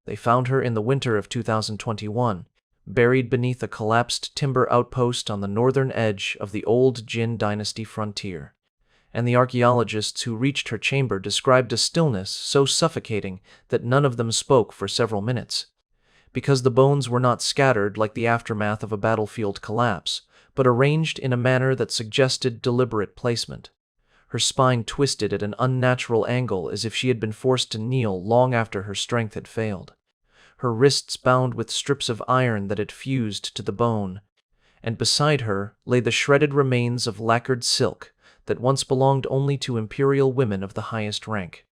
They found her in the winter of 2021, buried beneath a collapsed timber outpost on the northern edge of the old Jin dynasty frontier. And the archaeologists who reached her chamber described a stillness so suffocating that none of them spoke for several minutes. Because the bones were not scattered like the aftermath of a battlefield collapse, but arranged in a manner that suggested deliberate placement. Her spine twisted at an unnatural angle as if she had been forced to kneel long after her strength had failed. Her wrists bound with strips of iron that had fused to the bone, and beside her lay the shredded remains of lacquered silk that once belonged only to imperial women of the highest rank.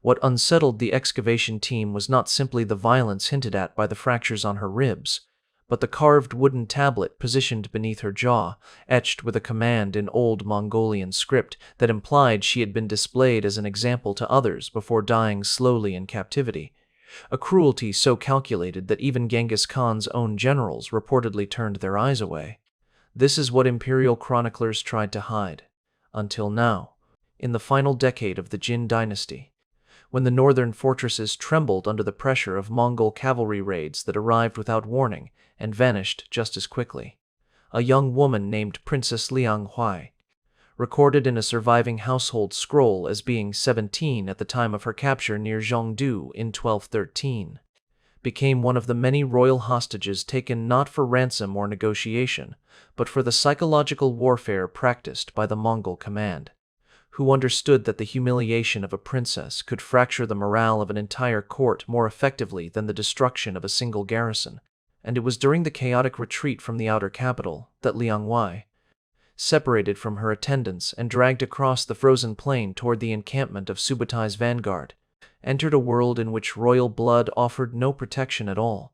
What unsettled the excavation team was not simply the violence hinted at by the fractures on her ribs, but the carved wooden tablet positioned beneath her jaw, etched with a command in old Mongolian script that implied she had been displayed as an example to others before dying slowly in captivity. A cruelty so calculated that even Genghis Khan's own generals reportedly turned their eyes away. This is what imperial chroniclers tried to hide. Until now, in the final decade of the Jin dynasty, when the northern fortresses trembled under the pressure of Mongol cavalry raids that arrived without warning and vanished just as quickly. A young woman named Princess Liang Huai, recorded in a surviving household scroll as being 17 at the time of her capture near Zhongdu in 1213, became one of the many royal hostages taken not for ransom or negotiation, but for the psychological warfare practiced by the Mongol command, who understood that the humiliation of a princess could fracture the morale of an entire court more effectively than the destruction of a single garrison. And it was during the chaotic retreat from the outer capital that Liang Huai, separated from her attendants and dragged across the frozen plain toward the encampment of Subutai's vanguard, entered a world in which royal blood offered no protection at all.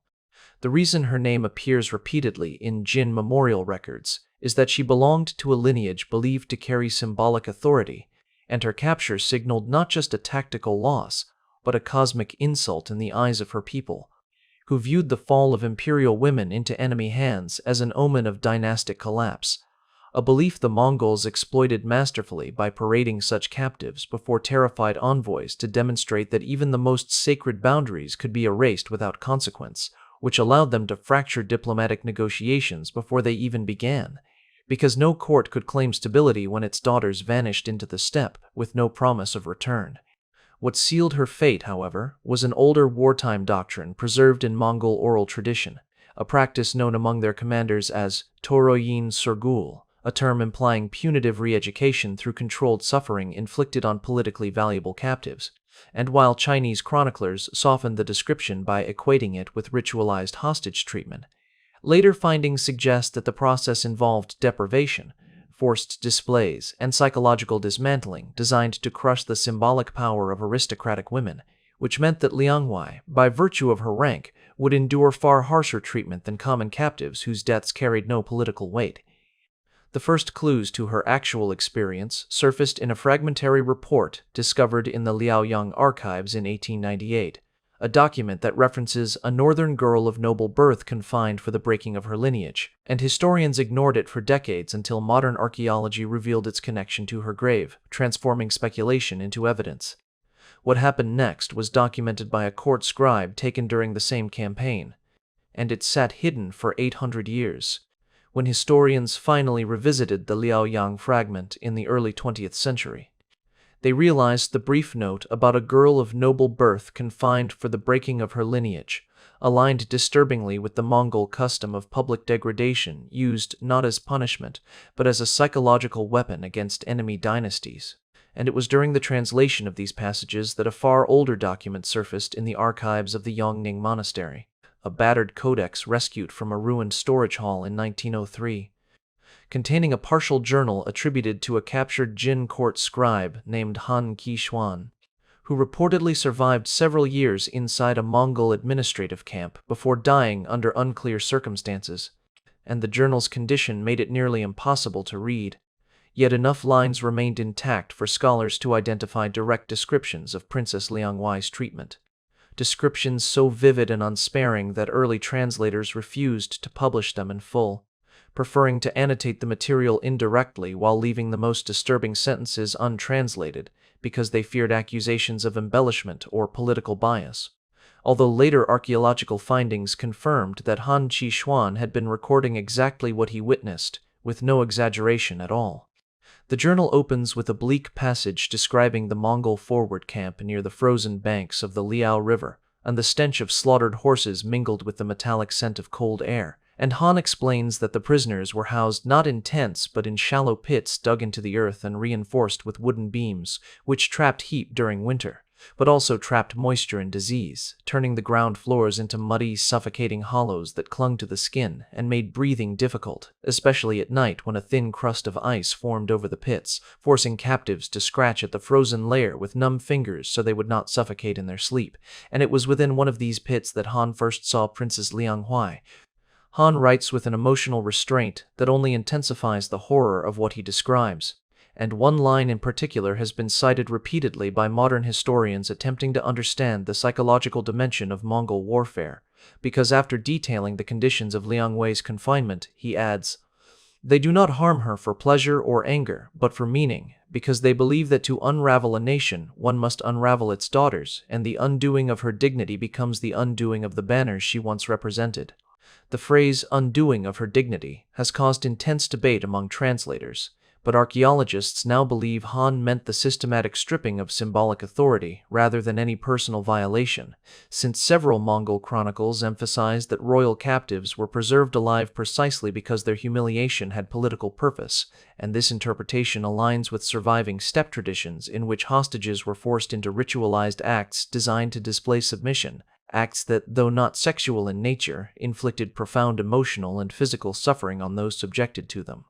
The reason her name appears repeatedly in Jin memorial records is that she belonged to a lineage believed to carry symbolic authority, and her capture signaled not just a tactical loss, but a cosmic insult in the eyes of her people, who viewed the fall of imperial women into enemy hands as an omen of dynastic collapse, a belief the Mongols exploited masterfully by parading such captives before terrified envoys to demonstrate that even the most sacred boundaries could be erased without consequence, which allowed them to fracture diplomatic negotiations before they even began, because no court could claim stability when its daughters vanished into the steppe with no promise of return. What sealed her fate, however, was an older wartime doctrine preserved in Mongol oral tradition, a practice known among their commanders as Toroyin Surgul, a term implying punitive re-education through controlled suffering inflicted on politically valuable captives. And while Chinese chroniclers softened the description by equating it with ritualized hostage treatment, later findings suggest that the process involved deprivation, forced displays, and psychological dismantling designed to crush the symbolic power of aristocratic women, which meant that Liang Huai, by virtue of her rank, would endure far harsher treatment than common captives whose deaths carried no political weight. The first clues to her actual experience surfaced in a fragmentary report discovered in the Liaoyang archives in 1898, a document that references a northern girl of noble birth confined for the breaking of her lineage, and historians ignored it for decades until modern archaeology revealed its connection to her grave, transforming speculation into evidence. What happened next was documented by a court scribe taken during the same campaign, and it sat hidden for 800 years. When historians finally revisited the Liaoyang fragment in the early 20th century, they realized the brief note about a girl of noble birth confined for the breaking of her lineage aligned disturbingly with the Mongol custom of public degradation used not as punishment, but as a psychological weapon against enemy dynasties. And it was during the translation of these passages that a far older document surfaced in the archives of the Yongning Monastery, a battered codex rescued from a ruined storage hall in 1903. Containing a partial journal attributed to a captured Jin court scribe named Han Kishuan, who reportedly survived several years inside a Mongol administrative camp before dying under unclear circumstances, and the journal's condition made it nearly impossible to read. Yet enough lines remained intact for scholars to identify direct descriptions of Princess Liang Huai's treatment. Descriptions so vivid and unsparing that early translators refused to publish them in full, preferring to annotate the material indirectly while leaving the most disturbing sentences untranslated because they feared accusations of embellishment or political bias. although later archaeological findings confirmed that Han Kishuan had been recording exactly what he witnessed, with no exaggeration at all. The journal opens with a bleak passage describing the Mongol forward camp near the frozen banks of the Liao River, and the stench of slaughtered horses mingled with the metallic scent of cold air, and Han explains that the prisoners were housed not in tents but in shallow pits dug into the earth and reinforced with wooden beams, which trapped heat during winter, but also trapped moisture and disease, turning the ground floors into muddy, suffocating hollows that clung to the skin and made breathing difficult, especially at night when a thin crust of ice formed over the pits, forcing captives to scratch at the frozen layer with numb fingers so they would not suffocate in their sleep. And it was within one of these pits that Han first saw Princess Liang Huai. Han writes with an emotional restraint that only intensifies the horror of what he describes, and one line in particular has been cited repeatedly by modern historians attempting to understand the psychological dimension of Mongol warfare, because after detailing the conditions of Liang Wei's confinement, he adds, "They do not harm her for pleasure or anger, but for meaning, because they believe that to unravel a nation, one must unravel its daughters, and the undoing of her dignity becomes the undoing of the banners she once represented." The phrase "undoing of her dignity" has caused intense debate among translators, but archaeologists now believe Han meant the systematic stripping of symbolic authority rather than any personal violation, since several Mongol chronicles emphasize that royal captives were preserved alive precisely because their humiliation had political purpose, and this interpretation aligns with surviving steppe traditions in which hostages were forced into ritualized acts designed to display submission, acts that, though not sexual in nature, inflicted profound emotional and physical suffering on those subjected to them.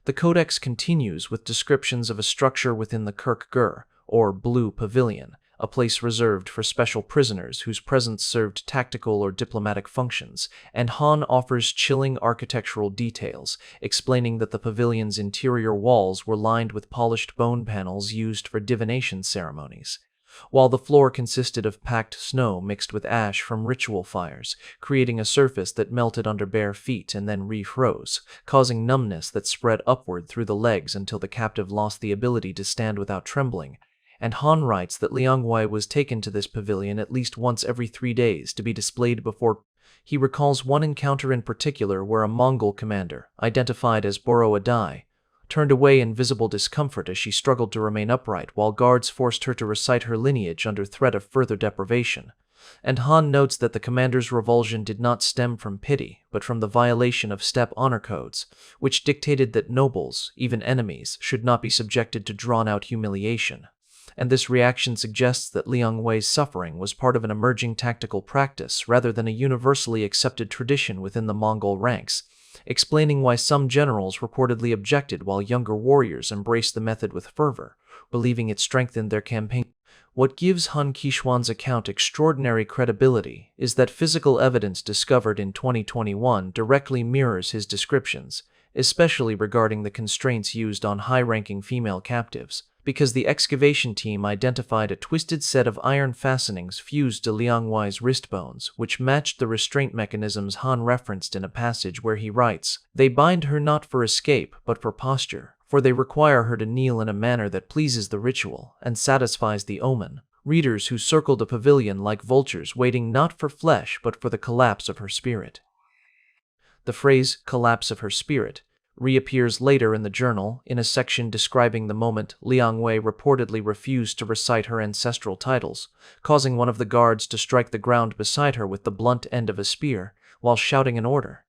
The codex continues with descriptions of a structure within the Kirk-Gur, or Blue Pavilion, a place reserved for special prisoners whose presence served tactical or diplomatic functions, and Han offers chilling architectural details, explaining that the pavilion's interior walls were lined with polished bone panels used for divination ceremonies, while the floor consisted of packed snow mixed with ash from ritual fires, creating a surface that melted under bare feet and then refroze, causing numbness that spread upward through the legs until the captive lost the ability to stand without trembling. And Han writes that Liang Wei was taken to this pavilion at least once every 3 days to be displayed before. He recalls one encounter in particular where a Mongol commander, identified as Boro Adai, turned away in visible discomfort as she struggled to remain upright while guards forced her to recite her lineage under threat of further deprivation. And Han notes that the commander's revulsion did not stem from pity, but from the violation of steppe honor codes, which dictated that nobles, even enemies, should not be subjected to drawn-out humiliation. And this reaction suggests that Liang Wei's suffering was part of an emerging tactical practice rather than a universally accepted tradition within the Mongol ranks, explaining why some generals reportedly objected while younger warriors embraced the method with fervor, believing it strengthened their campaign. What gives Han Kishuan's account extraordinary credibility is that physical evidence discovered in 2021 directly mirrors his descriptions, especially regarding the constraints used on high-ranking female captives, because the excavation team identified a twisted set of iron fastenings fused to Liang Wei's wrist bones, which matched the restraint mechanisms Han referenced in a passage where he writes, "They bind her not for escape, but for posture, for they require her to kneel in a manner that pleases the ritual and satisfies the omen." Readers who circled the pavilion like vultures waiting not for flesh but for the collapse of her spirit. The phrase, "collapse of her spirit," reappears later in the journal in a section describing the moment Liang Wei reportedly refused to recite her ancestral titles, causing one of the guards to strike the ground beside her with the blunt end of a spear while shouting an order.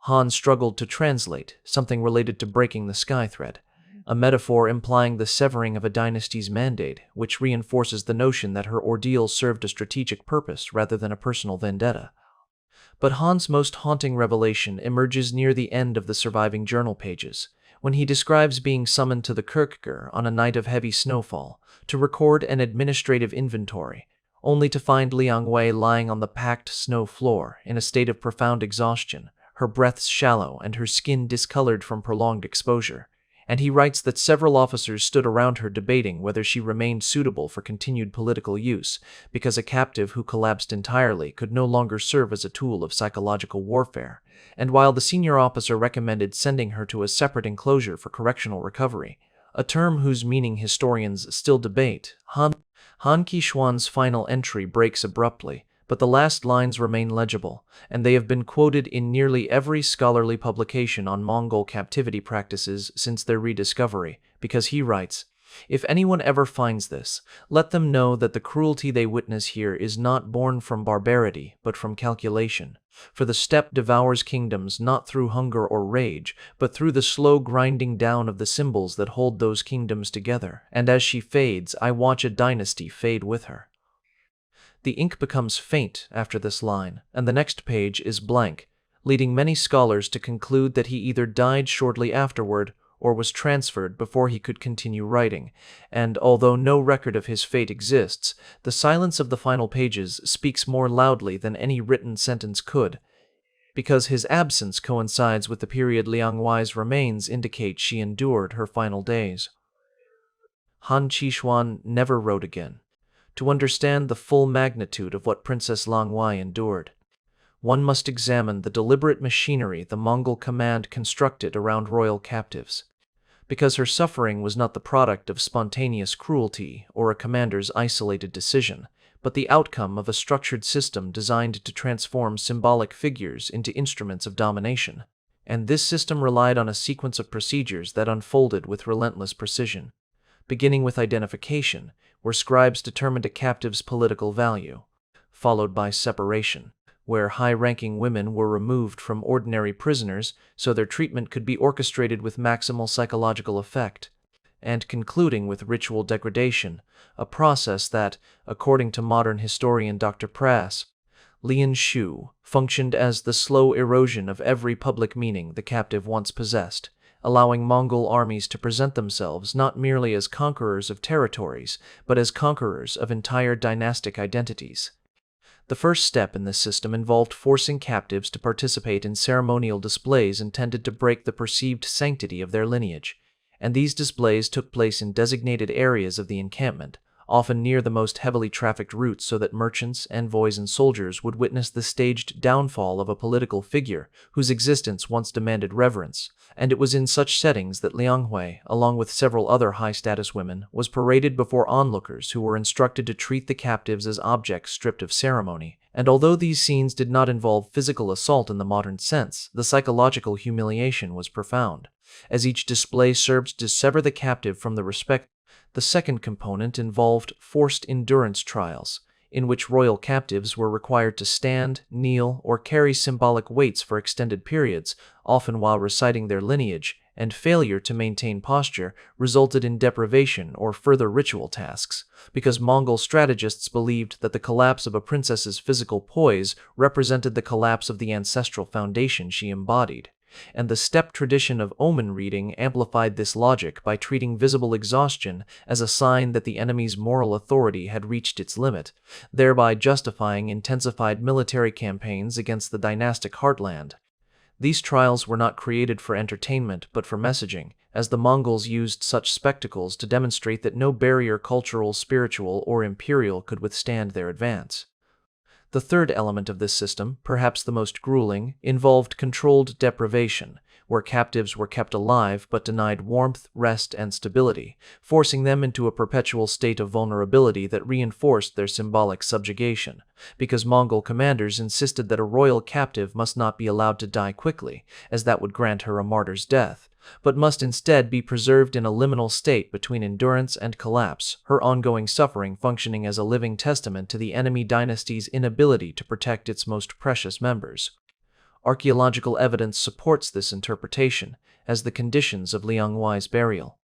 Han struggled to translate, something related to breaking the sky thread, a metaphor implying the severing of a dynasty's mandate, which reinforces the notion that her ordeal served a strategic purpose rather than a personal vendetta. But Han's most haunting revelation emerges near the end of the surviving journal pages, when he describes being summoned to the Kirkgur on a night of heavy snowfall to record an administrative inventory, only to find Liang Wei lying on the packed snow floor in a state of profound exhaustion, her breaths shallow and her skin discolored from prolonged exposure. And he writes that several officers stood around her debating whether she remained suitable for continued political use, because a captive who collapsed entirely could no longer serve as a tool of psychological warfare. And while the senior officer recommended sending her to a separate enclosure for correctional recovery, a term whose meaning historians still debate, Han Han Kishuan's final entry breaks abruptly, but the last lines remain legible, and they have been quoted in nearly every scholarly publication on Mongol captivity practices since their rediscovery, because he writes, "If anyone ever finds this, let them know that the cruelty they witness here is not born from barbarity, but from calculation. For the steppe devours kingdoms not through hunger or rage, but through the slow grinding down of the symbols that hold those kingdoms together, and as she fades, I watch a dynasty fade with her." The ink becomes faint after this line, and the next page is blank, leading many scholars to conclude that he either died shortly afterward or was transferred before he could continue writing, and although no record of his fate exists, the silence of the final pages speaks more loudly than any written sentence could, because his absence coincides with the period Liang Wei's remains indicate she endured her final days. Han Kishuan never wrote again. To understand the full magnitude of what Princess Liang Wei endured, one must examine the deliberate machinery the Mongol command constructed around royal captives. Because her suffering was not the product of spontaneous cruelty or a commander's isolated decision, but the outcome of a structured system designed to transform symbolic figures into instruments of domination. And this system relied on a sequence of procedures that unfolded with relentless precision, beginning with identification, where scribes determined a captive's political value, followed by separation, where high-ranking women were removed from ordinary prisoners so their treatment could be orchestrated with maximal psychological effect, and concluding with ritual degradation, a process that, according to modern historian Dr. Prass, Lian Shu, functioned as the slow erosion of every public meaning the captive once possessed, allowing Mongol armies to present themselves not merely as conquerors of territories, but as conquerors of entire dynastic identities. The first step in this system involved forcing captives to participate in ceremonial displays intended to break the perceived sanctity of their lineage, and these displays took place in designated areas of the encampment, often near the most heavily trafficked routes, so that merchants, envoys, and soldiers would witness the staged downfall of a political figure whose existence once demanded reverence. And it was in such settings that Liang Hui, along with several other high-status women, was paraded before onlookers who were instructed to treat the captives as objects stripped of ceremony. And although these scenes did not involve physical assault in the modern sense, the psychological humiliation was profound, as each display served to sever the captive from the respect. The second component involved forced endurance trials, in which royal captives were required to stand, kneel, or carry symbolic weights for extended periods, often while reciting their lineage, and failure to maintain posture resulted in deprivation or further ritual tasks, because Mongol strategists believed that the collapse of a princess's physical poise represented the collapse of the ancestral foundation she embodied. And the steppe tradition of omen reading amplified this logic by treating visible exhaustion as a sign that the enemy's moral authority had reached its limit, thereby justifying intensified military campaigns against the dynastic heartland. These trials were not created for entertainment but for messaging, as the Mongols used such spectacles to demonstrate that no barrier, cultural, spiritual, or imperial, could withstand their advance. The third element of this system, perhaps the most grueling, involved controlled deprivation, where captives were kept alive but denied warmth, rest, and stability, forcing them into a perpetual state of vulnerability that reinforced their symbolic subjugation, because Mongol commanders insisted that a royal captive must not be allowed to die quickly, as that would grant her a martyr's death, but must instead be preserved in a liminal state between endurance and collapse, her ongoing suffering functioning as a living testament to the enemy dynasty's inability to protect its most precious members. Archaeological evidence supports this interpretation, as the conditions of Liang Wei's burial.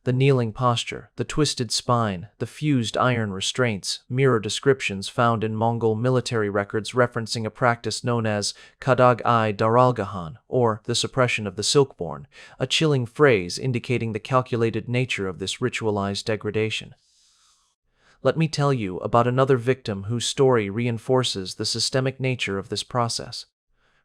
The kneeling posture, the twisted spine, the fused iron restraints mirror descriptions found in Mongol military records referencing a practice known as kadag-i daralgahan, or the suppression of the silkborn, a chilling phrase indicating the calculated nature of this ritualized degradation. Let me tell you about another victim whose story reinforces the systemic nature of this process.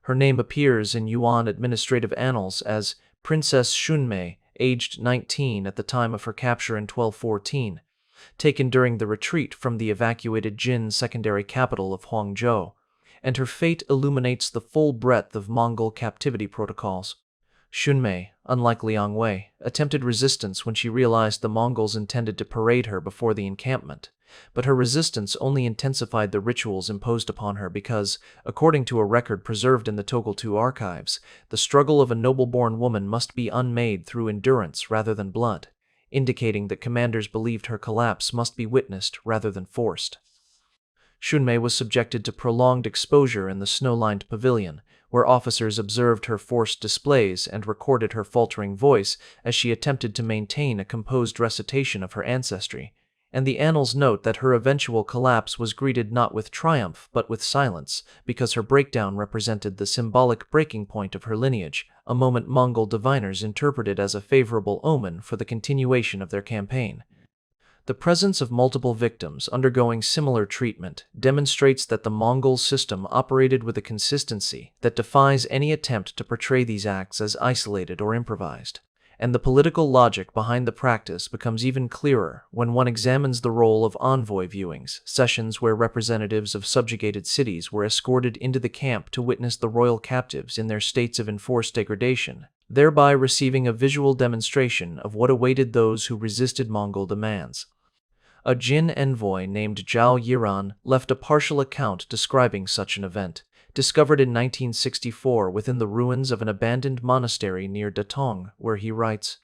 Her name appears in Yuan administrative annals as Princess Shunmei, aged 19 at the time of her capture in 1214, taken during the retreat from the evacuated Jin secondary capital of Huangzhou, and her fate illuminates the full breadth of Mongol captivity protocols. Shunmei, unlike Liang Wei, attempted resistance when she realized the Mongols intended to parade her before the encampment, but her resistance only intensified the rituals imposed upon her because, according to a record preserved in the Togoltu archives, the struggle of a noble-born woman must be unmade through endurance rather than blood, indicating that commanders believed her collapse must be witnessed rather than forced. Shunmei was subjected to prolonged exposure in the snow-lined pavilion, where officers observed her forced displays and recorded her faltering voice as she attempted to maintain a composed recitation of her ancestry, and the annals note that her eventual collapse was greeted not with triumph but with silence, because her breakdown represented the symbolic breaking point of her lineage, a moment Mongol diviners interpreted as a favorable omen for the continuation of their campaign. The presence of multiple victims undergoing similar treatment demonstrates that the Mongol system operated with a consistency that defies any attempt to portray these acts as isolated or improvised. And the political logic behind the practice becomes even clearer when one examines the role of envoy viewings, sessions where representatives of subjugated cities were escorted into the camp to witness the royal captives in their states of enforced degradation, thereby receiving a visual demonstration of what awaited those who resisted Mongol demands. A Jin envoy named Zhao Yiran left a partial account describing such an event, discovered in 1964 within the ruins of an abandoned monastery near Datong, where he writes,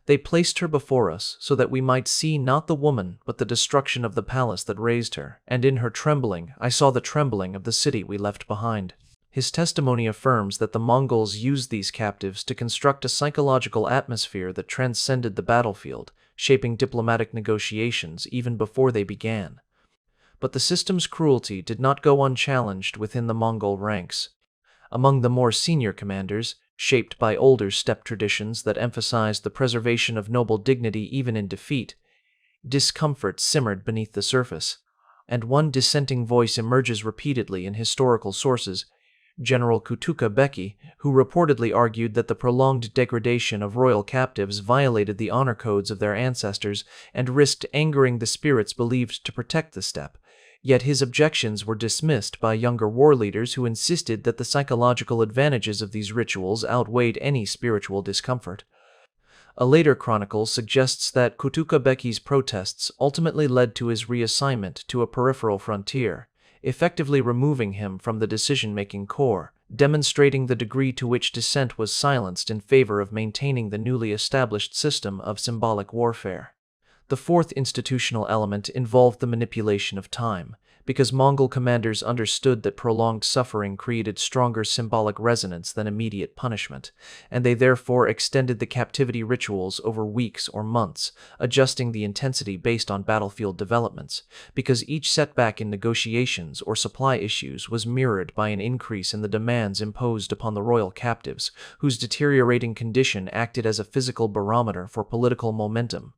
"They placed her before us so that we might see not the woman but the destruction of the palace that raised her, and in her trembling I saw the trembling of the city we left behind." His testimony affirms that the Mongols used these captives to construct a psychological atmosphere that transcended the battlefield, shaping diplomatic negotiations even before they began. But the system's cruelty did not go unchallenged within the Mongol ranks. Among the more senior commanders, shaped by older steppe traditions that emphasized the preservation of noble dignity even in defeat, discomfort simmered beneath the surface, and one dissenting voice emerges repeatedly in historical sources: General Kutuka Beki, who reportedly argued that the prolonged degradation of royal captives violated the honor codes of their ancestors and risked angering the spirits believed to protect the steppe. Yet his objections were dismissed by younger war leaders who insisted that the psychological advantages of these rituals outweighed any spiritual discomfort. A later chronicle suggests that Kutuka Beki's protests ultimately led to his reassignment to a peripheral frontier, effectively removing him from the decision-making core, demonstrating the degree to which dissent was silenced in favor of maintaining the newly established system of symbolic warfare. The fourth institutional element involved the manipulation of time, because Mongol commanders understood that prolonged suffering created stronger symbolic resonance than immediate punishment, and they therefore extended the captivity rituals over weeks or months, adjusting the intensity based on battlefield developments, because each setback in negotiations or supply issues was mirrored by an increase in the demands imposed upon the royal captives, whose deteriorating condition acted as a physical barometer for political momentum.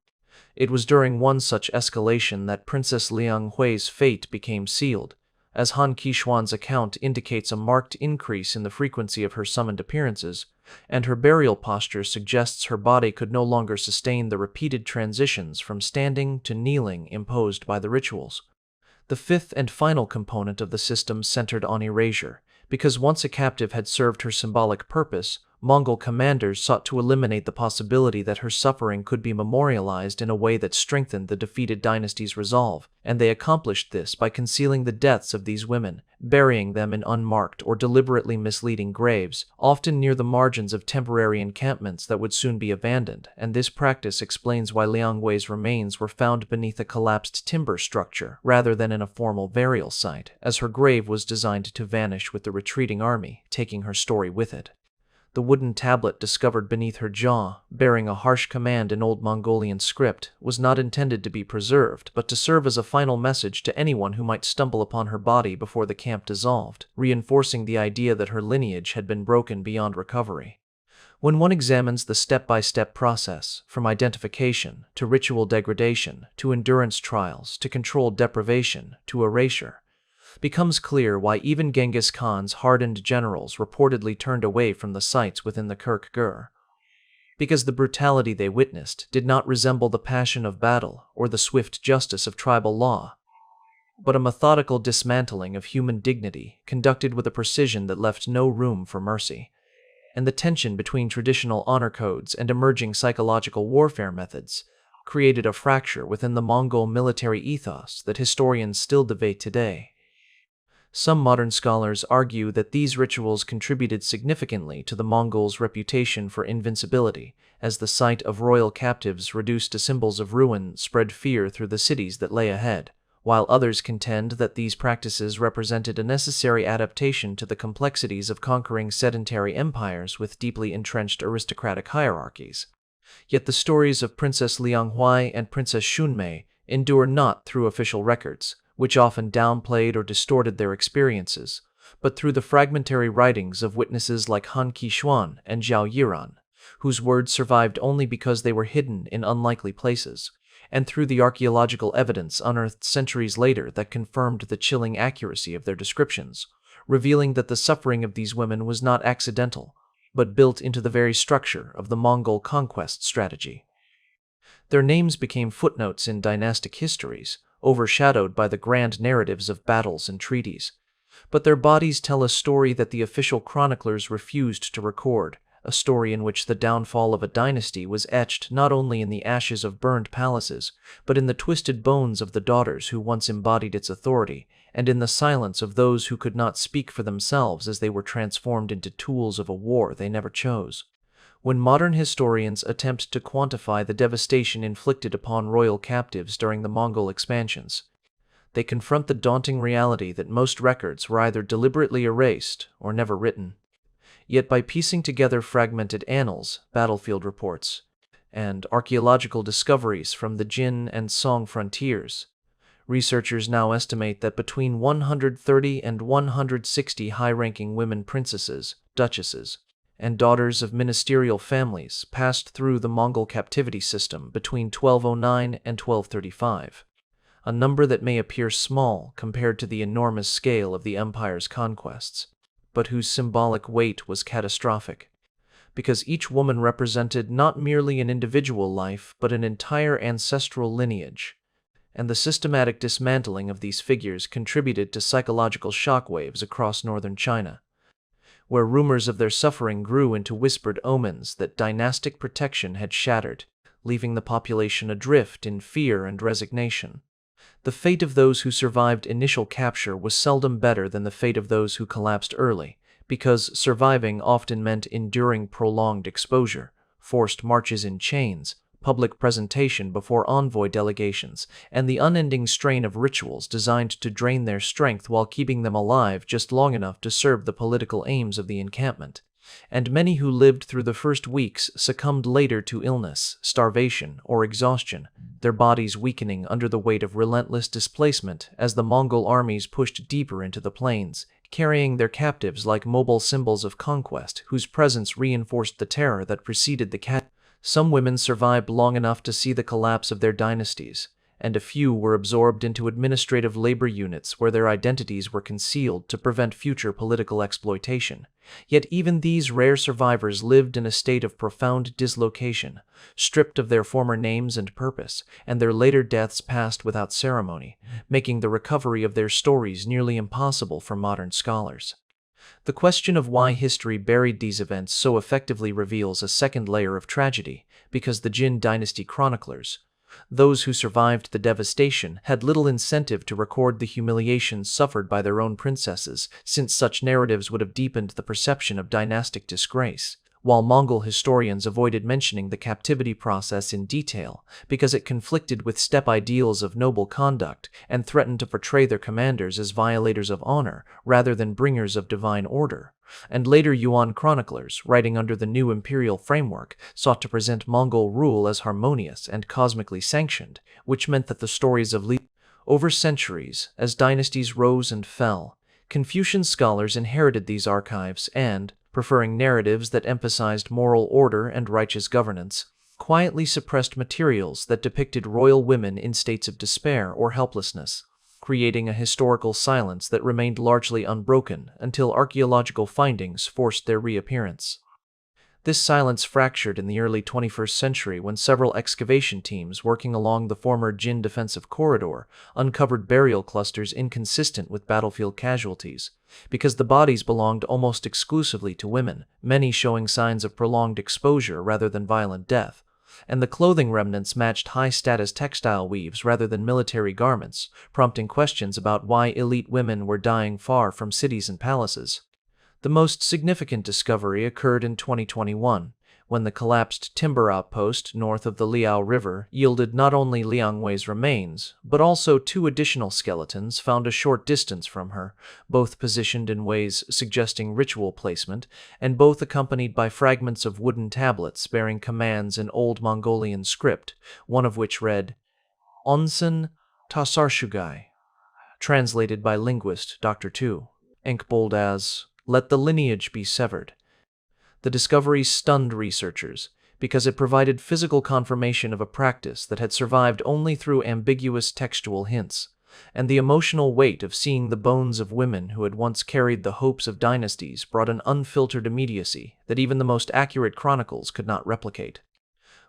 It was during one such escalation that Princess Liang Hui's fate became sealed, as Han Kishuan's account indicates a marked increase in the frequency of her summoned appearances, and her burial posture suggests her body could no longer sustain the repeated transitions from standing to kneeling imposed by the rituals. The fifth and final component of the system centered on erasure, because once a captive had served her symbolic purpose, Mongol commanders sought to eliminate the possibility that her suffering could be memorialized in a way that strengthened the defeated dynasty's resolve, and they accomplished this by concealing the deaths of these women, burying them in unmarked or deliberately misleading graves, often near the margins of temporary encampments that would soon be abandoned, and this practice explains why Liang Wei's remains were found beneath a collapsed timber structure rather than in a formal burial site, as her grave was designed to vanish with the retreating army, taking her story with it. The wooden tablet discovered beneath her jaw, bearing a harsh command in Old Mongolian script, was not intended to be preserved, but to serve as a final message to anyone who might stumble upon her body before the camp dissolved, reinforcing the idea that her lineage had been broken beyond recovery. When one examines the step-by-step process, from identification to ritual degradation to endurance trials to controlled deprivation to erasure, becomes clear why even Genghis Khan's hardened generals reportedly turned away from the sites within the Kirk-Gur. Because the brutality they witnessed did not resemble the passion of battle or the swift justice of tribal law, but a methodical dismantling of human dignity conducted with a precision that left no room for mercy. And the tension between traditional honor codes and emerging psychological warfare methods created a fracture within the Mongol military ethos that historians still debate today. Some modern scholars argue that these rituals contributed significantly to the Mongols' reputation for invincibility, as the sight of royal captives reduced to symbols of ruin spread fear through the cities that lay ahead, while others contend that these practices represented a necessary adaptation to the complexities of conquering sedentary empires with deeply entrenched aristocratic hierarchies. Yet the stories of Princess Lianghuai and Princess Shunmei endure not through official records, which often downplayed or distorted their experiences, but through the fragmentary writings of witnesses like Han Kishuan and Zhao Yiran, whose words survived only because they were hidden in unlikely places, and through the archaeological evidence unearthed centuries later that confirmed the chilling accuracy of their descriptions, revealing that the suffering of these women was not accidental, but built into the very structure of the Mongol conquest strategy. Their names became footnotes in dynastic histories, overshadowed by the grand narratives of battles and treaties. But their bodies tell a story that the official chroniclers refused to record, a story in which the downfall of a dynasty was etched not only in the ashes of burned palaces, but in the twisted bones of the daughters who once embodied its authority, and in the silence of those who could not speak for themselves as they were transformed into tools of a war they never chose. When modern historians attempt to quantify the devastation inflicted upon royal captives during the Mongol expansions, they confront the daunting reality that most records were either deliberately erased or never written. Yet by piecing together fragmented annals, battlefield reports, and archaeological discoveries from the Jin and Song frontiers, researchers now estimate that between 130 and 160 high-ranking women princesses, duchesses, and daughters of ministerial families passed through the Mongol captivity system between 1209 and 1235, a number that may appear small compared to the enormous scale of the empire's conquests, but whose symbolic weight was catastrophic, because each woman represented not merely an individual life but an entire ancestral lineage, and the systematic dismantling of these figures contributed to psychological shockwaves across northern China, where rumors of their suffering grew into whispered omens that dynastic protection had shattered, leaving the population adrift in fear and resignation. The fate of those who survived initial capture was seldom better than the fate of those who collapsed early, because surviving often meant enduring prolonged exposure, forced marches in chains, public presentation before envoy delegations, and the unending strain of rituals designed to drain their strength while keeping them alive just long enough to serve the political aims of the encampment. And many who lived through the first weeks succumbed later to illness, starvation, or exhaustion, their bodies weakening under the weight of relentless displacement as the Mongol armies pushed deeper into the plains, carrying their captives like mobile symbols of conquest whose presence reinforced the terror that preceded the cat. Some women survived long enough to see the collapse of their dynasties, and a few were absorbed into administrative labor units where their identities were concealed to prevent future political exploitation. Yet even these rare survivors lived in a state of profound dislocation, stripped of their former names and purpose, and their later deaths passed without ceremony, making the recovery of their stories nearly impossible for modern scholars. The question of why history buried these events so effectively reveals a second layer of tragedy, because the Jin dynasty chroniclers, those who survived the devastation, had little incentive to record the humiliations suffered by their own princesses, since such narratives would have deepened the perception of dynastic disgrace, while Mongol historians avoided mentioning the captivity process in detail because it conflicted with steppe ideals of noble conduct and threatened to portray their commanders as violators of honor rather than bringers of divine order. And later Yuan chroniclers, writing under the new imperial framework, sought to present Mongol rule as harmonious and cosmically sanctioned, which meant that the stories of over centuries, as dynasties rose and fell, Confucian scholars inherited these archives and, preferring narratives that emphasized moral order and righteous governance, quietly suppressed materials that depicted royal women in states of despair or helplessness, creating a historical silence that remained largely unbroken until archaeological findings forced their reappearance. This silence fractured in the early 21st century when several excavation teams working along the former Jin defensive corridor uncovered burial clusters inconsistent with battlefield casualties, because the bodies belonged almost exclusively to women, many showing signs of prolonged exposure rather than violent death. and the clothing remnants matched high-status textile weaves rather than military garments, prompting questions about why elite women were dying far from cities and palaces. The most significant discovery occurred in 2021, when the collapsed timber outpost north of the Liao River yielded not only Liang Wei's remains, but also two additional skeletons found a short distance from her, both positioned in ways suggesting ritual placement, and both accompanied by fragments of wooden tablets bearing commands in Old Mongolian script, one of which read, Onsen Tasarshugai, translated by linguist Dr. Tu, ink-bold as, Let the lineage be severed. The discovery stunned researchers because it provided physical confirmation of a practice that had survived only through ambiguous textual hints, and the emotional weight of seeing the bones of women who had once carried the hopes of dynasties brought an unfiltered immediacy that even the most accurate chronicles could not replicate.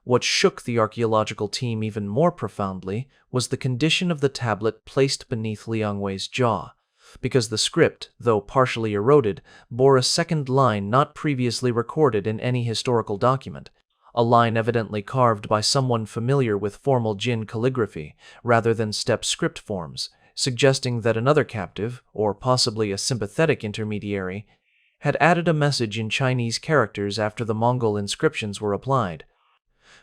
What shook the archaeological team even more profoundly was the condition of the tablet placed beneath Liang Wei's jaw, because the script, though partially eroded, bore a second line not previously recorded in any historical document, a line evidently carved by someone familiar with formal Jin calligraphy rather than step script forms, suggesting that another captive, or possibly a sympathetic intermediary, had added a message in Chinese characters after the Mongol inscriptions were applied.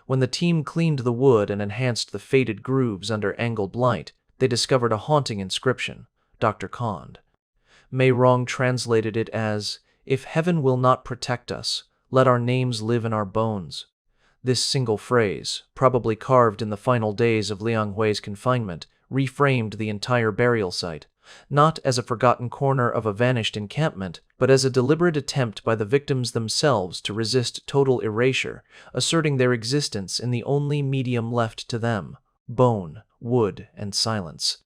When the team cleaned the wood and enhanced the faded grooves under angled light, they discovered a haunting inscription. Dr. Kond. Mei Rong translated it as, If heaven will not protect us, let our names live in our bones. This single phrase, probably carved in the final days of Liang Hui's confinement, reframed the entire burial site, not as a forgotten corner of a vanished encampment, but as a deliberate attempt by the victims themselves to resist total erasure, asserting their existence in the only medium left to them, bone, wood, and silence.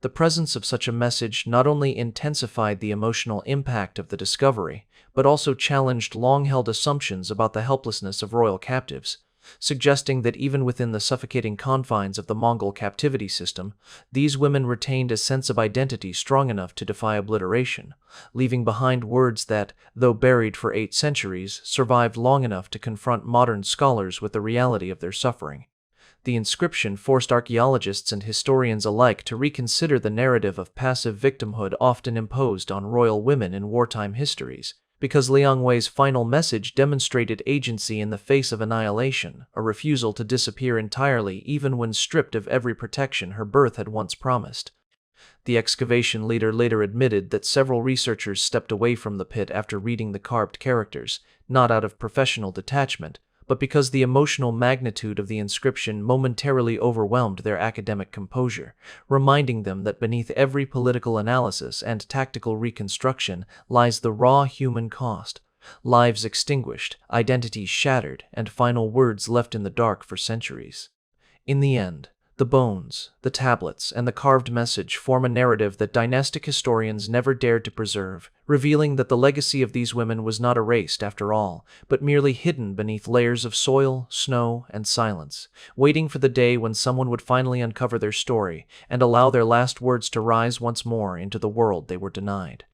The presence of such a message not only intensified the emotional impact of the discovery, but also challenged long-held assumptions about the helplessness of royal captives, suggesting that even within the suffocating confines of the Mongol captivity system, these women retained a sense of identity strong enough to defy obliteration, leaving behind words that, though buried for 8 centuries, survived long enough to confront modern scholars with the reality of their suffering. The inscription forced archaeologists and historians alike to reconsider the narrative of passive victimhood often imposed on royal women in wartime histories, because Liang Wei's final message demonstrated agency in the face of annihilation, a refusal to disappear entirely even when stripped of every protection her birth had once promised. The excavation leader later admitted that several researchers stepped away from the pit after reading the carved characters, not out of professional detachment, but because the emotional magnitude of the inscription momentarily overwhelmed their academic composure, reminding them that beneath every political analysis and tactical reconstruction lies the raw human cost, lives extinguished, identities shattered, and final words left in the dark for centuries. In the end, the bones, the tablets, and the carved message form a narrative that dynastic historians never dared to preserve, revealing that the legacy of these women was not erased after all, but merely hidden beneath layers of soil, snow, and silence, waiting for the day when someone would finally uncover their story and allow their last words to rise once more into the world they were denied.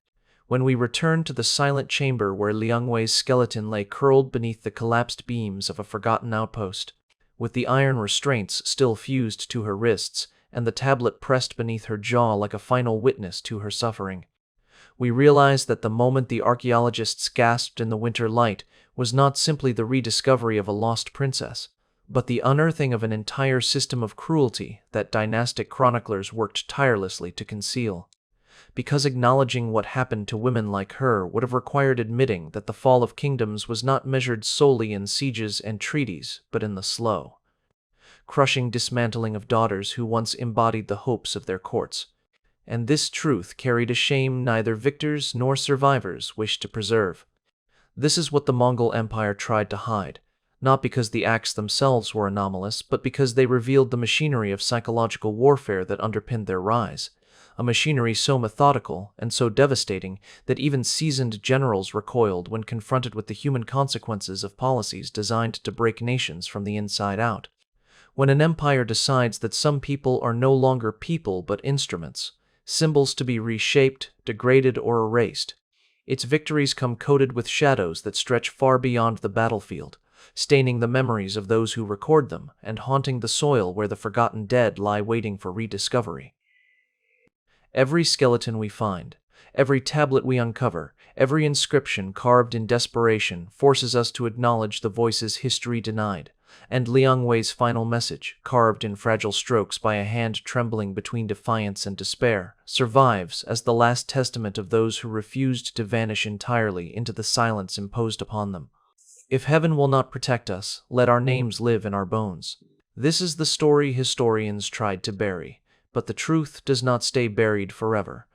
When we returned to the silent chamber where Liang Wei's skeleton lay curled beneath the collapsed beams of a forgotten outpost, with the iron restraints still fused to her wrists and the tablet pressed beneath her jaw like a final witness to her suffering, we realized that the moment the archaeologists gasped in the winter light was not simply the rediscovery of a lost princess, but the unearthing of an entire system of cruelty that dynastic chroniclers worked tirelessly to conceal. Because acknowledging what happened to women like her would have required admitting that the fall of kingdoms was not measured solely in sieges and treaties, but in the slow, crushing dismantling of daughters who once embodied the hopes of their courts. And this truth carried a shame neither victors nor survivors wished to preserve. This is what the Mongol Empire tried to hide, not because the acts themselves were anomalous, but because they revealed the machinery of psychological warfare that underpinned their rise. A machinery so methodical and so devastating that even seasoned generals recoiled when confronted with the human consequences of policies designed to break nations from the inside out. When an empire decides that some people are no longer people but instruments, symbols to be reshaped, degraded, or erased, its victories come coated with shadows that stretch far beyond the battlefield, staining the memories of those who record them and haunting the soil where the forgotten dead lie waiting for rediscovery. Every skeleton we find, every tablet we uncover, every inscription carved in desperation forces us to acknowledge the voices history denied, and Liang Wei's final message, carved in fragile strokes by a hand trembling between defiance and despair, survives as the last testament of those who refused to vanish entirely into the silence imposed upon them. If heaven will not protect us, let our names live in our bones. This is the story historians tried to bury, but the truth does not stay buried forever.